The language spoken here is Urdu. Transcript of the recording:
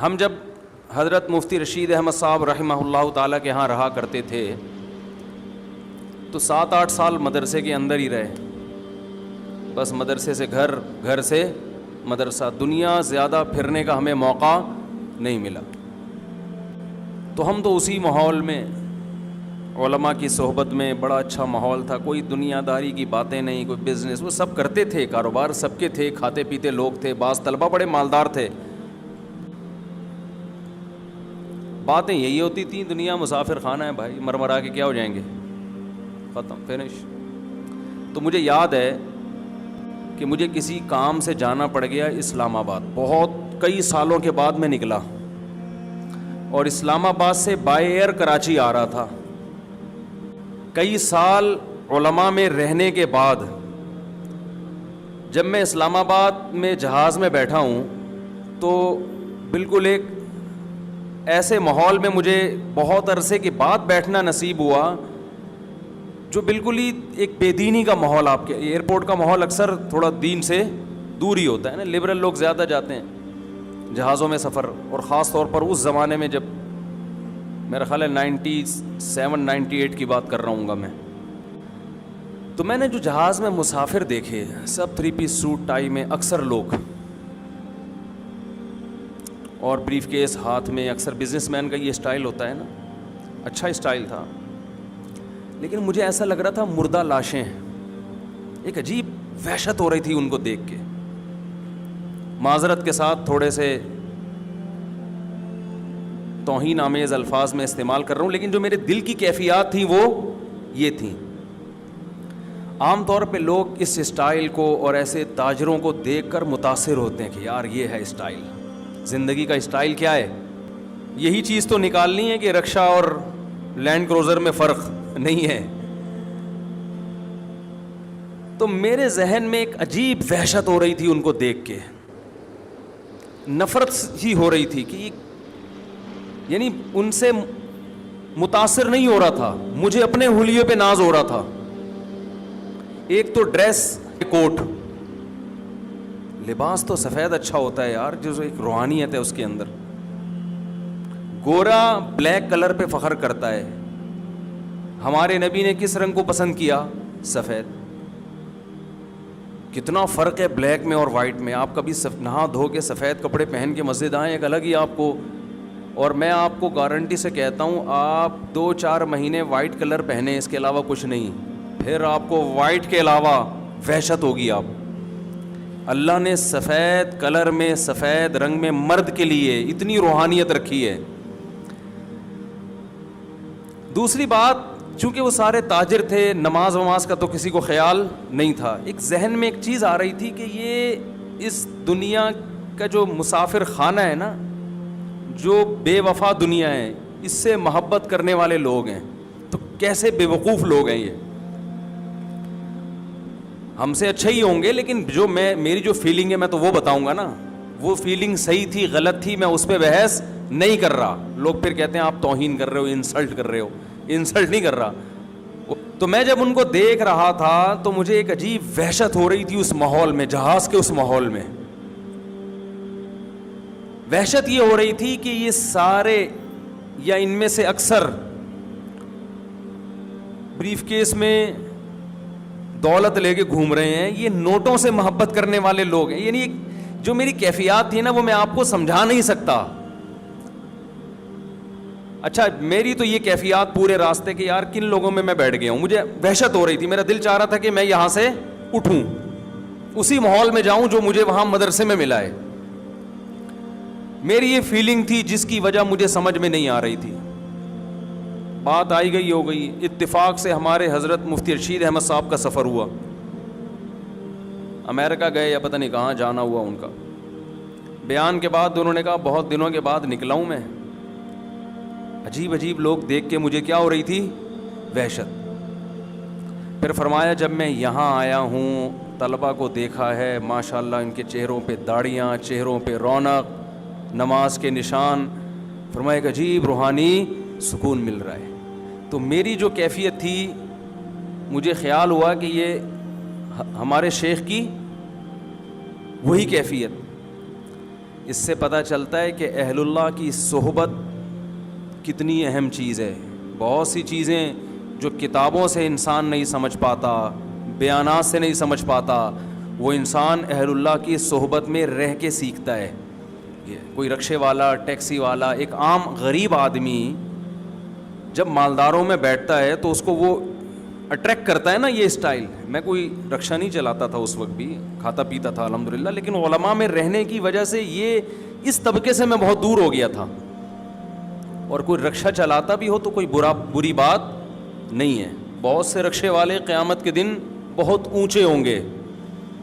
ہم جب حضرت مفتی رشید احمد صاحب رحمہ اللہ تعالیٰ کے ہاں رہا کرتے تھے تو 7-8 سال مدرسے کے اندر ہی رہے، بس مدرسے سے گھر، گھر سے مدرسہ، دنیا زیادہ پھرنے کا ہمیں موقع نہیں ملا۔ تو ہم تو اسی ماحول میں، علماء کی صحبت میں، بڑا اچھا ماحول تھا، کوئی دنیا داری کی باتیں نہیں، کوئی بزنس، وہ سب کرتے تھے، کاروبار سب کے تھے، کھاتے پیتے لوگ تھے، بعض طلبہ بڑے مالدار تھے۔ باتیں یہی ہوتی تھیں، دنیا مسافر خانہ ہے بھائی، مرمرا کے کیا ہو جائیں گے، ختم، فنش۔ تو مجھے یاد ہے کہ مجھے کسی کام سے جانا پڑ گیا اسلام آباد، بہت کئی سالوں کے بعد میں نکلا، اور اسلام آباد سے بائی ایئر کراچی آ رہا تھا۔ کئی سال علماء میں رہنے کے بعد جب میں اسلام آباد میں جہاز میں بیٹھا ہوں تو بالکل ایک ایسے ماحول میں مجھے بہت عرصے کے بعد بیٹھنا نصیب ہوا جو بالکل ہی ایک بے دینی کا ماحول، آپ کے ایئرپورٹ کا ماحول اکثر تھوڑا دین سے دور ہی ہوتا ہے نا، لبرل لوگ زیادہ جاتے ہیں جہازوں میں سفر، اور خاص طور پر اس زمانے میں جب میرا خیال ہے 97-98 کی بات کر رہا ہوں گا میں، تو میں نے جو جہاز میں مسافر دیکھے سب 3 پیس سوٹ ٹائی میں، اکثر لوگ، اور بریف کیس ہاتھ میں، اکثر بزنس مین کا یہ سٹائل ہوتا ہے نا، اچھا سٹائل تھا، لیکن مجھے ایسا لگ رہا تھا مردہ لاشیں ہیں، ایک عجیب وحشت ہو رہی تھی ان کو دیکھ کے۔ معذرت کے ساتھ تھوڑے سے توہین آمیز الفاظ میں استعمال کر رہا ہوں، لیکن جو میرے دل کی کیفیات تھیں وہ یہ تھیں۔ عام طور پہ لوگ اس سٹائل کو اور ایسے تاجروں کو دیکھ کر متاثر ہوتے ہیں کہ یار یہ ہے سٹائل، زندگی کا سٹائل کیا ہے، یہی چیز تو نکالنی ہے کہ رکشا اور لینڈ کروزر میں فرق نہیں ہے۔ تو میرے ذہن میں ایک عجیب وحشت ہو رہی تھی ان کو دیکھ کے، نفرت ہی ہو رہی تھی کہ یعنی ان سے متاثر نہیں ہو رہا تھا، مجھے اپنے حلیے پہ ناز ہو رہا تھا۔ ایک تو ڈریس، کوٹ، لباس تو سفید اچھا ہوتا ہے یار، جو ایک روحانیت ہے اس کے اندر۔ گورا بلیک کلر پہ فخر کرتا ہے، ہمارے نبی نے کس رنگ کو پسند کیا؟ سفید۔ کتنا فرق ہے بلیک میں اور وائٹ میں، آپ کبھی نہا دھو کے سفید کپڑے پہن کے مسجد آئیں، ایک الگ ہی آپ کو، اور میں آپ کو گارنٹی سے کہتا ہوں آپ 2-4 مہینے وائٹ کلر پہنیں، اس کے علاوہ کچھ نہیں، پھر آپ کو وائٹ کے علاوہ وحشت ہوگی۔ آپ اللہ نے سفید کلر میں، سفید رنگ میں مرد کے لیے اتنی روحانیت رکھی ہے۔ دوسری بات، چونکہ وہ سارے تاجر تھے، نماز وماز کا تو کسی کو خیال نہیں تھا، ایک ذہن میں ایک چیز آ رہی تھی کہ یہ اس دنیا کا جو مسافر خانہ ہے نا، جو بے وفا دنیا ہے، اس سے محبت کرنے والے لوگ ہیں، تو کیسے بے وقوف لوگ ہیں یہ، ہم سے اچھے ہی ہوں گے، لیکن جو میری جو فیلنگ ہے میں تو وہ بتاؤں گا نا، وہ فیلنگ صحیح تھی غلط تھی میں اس پہ بحث نہیں کر رہا۔ لوگ پھر کہتے ہیں آپ توہین کر رہے ہو، انسلٹ کر رہے ہو، انسلٹ نہیں کر رہا۔ تو میں جب ان کو دیکھ رہا تھا تو مجھے ایک عجیب وحشت ہو رہی تھی اس ماحول میں، جہاز کے اس ماحول میں۔ وحشت یہ ہو رہی تھی کہ یہ سارے یا ان میں سے اکثر بریف کیس میں دولت لے کے گھوم رہے ہیں، یہ نوٹوں سے محبت کرنے والے لوگ ہیں۔ یعنی جو میری کیفیات تھی نا وہ میں آپ کو سمجھا نہیں سکتا۔ اچھا میری تو یہ کیفیات پورے راستے کے یار کن لوگوں میں بیٹھ گیا ہوں، مجھے وحشت ہو رہی تھی، میرا دل چاہ رہا تھا کہ میں یہاں سے اٹھوں، اسی ماحول میں جاؤں جو مجھے وہاں مدرسے میں ملا ہے۔ میری یہ فیلنگ تھی جس کی وجہ مجھے سمجھ میں نہیں آ رہی تھی۔ بات آئی گئی ہو گئی، اتفاق سے ہمارے حضرت مفتی رشید احمد صاحب کا سفر ہوا، امریکہ گئے یا پتہ نہیں کہاں جانا ہوا ان کا۔ بیان کے بعد انہوں نے کہا بہت دنوں کے بعد نکلا ہوں میں، عجیب عجیب لوگ دیکھ کے مجھے کیا ہو رہی تھی؟ وحشت۔ پھر فرمایا جب میں یہاں آیا ہوں، طلبہ کو دیکھا ہے، ماشاءاللہ ان کے چہروں پہ داڑیاں، چہروں پہ رونق، نماز کے نشان، فرمایا ایک عجیب روحانی سکون مل رہا ہے۔ تو میری جو کیفیت تھی، مجھے خیال ہوا کہ یہ ہمارے شیخ کی وہی کیفیت۔ اس سے پتہ چلتا ہے کہ اہل اللہ کی صحبت کتنی اہم چیز ہے. بہت سی چیزیں جو کتابوں سے انسان نہیں سمجھ پاتا, بیانات سے نہیں سمجھ پاتا, وہ انسان اہل اللہ کی صحبت میں رہ کے سیکھتا ہے. کوئی رکشے والا, ٹیکسی والا, ایک عام غریب آدمی جب مالداروں میں بیٹھتا ہے تو اس کو وہ اٹریکٹ کرتا ہے نا یہ اسٹائل. میں کوئی رکشہ نہیں چلاتا تھا اس وقت بھی, کھاتا پیتا تھا الحمدللہ, لیکن علماء میں رہنے کی وجہ سے یہ اس طبقے سے میں بہت دور ہو گیا تھا. اور کوئی رکشہ چلاتا بھی ہو تو کوئی بری بات نہیں ہے. بہت سے رکشے والے قیامت کے دن بہت اونچے ہوں گے,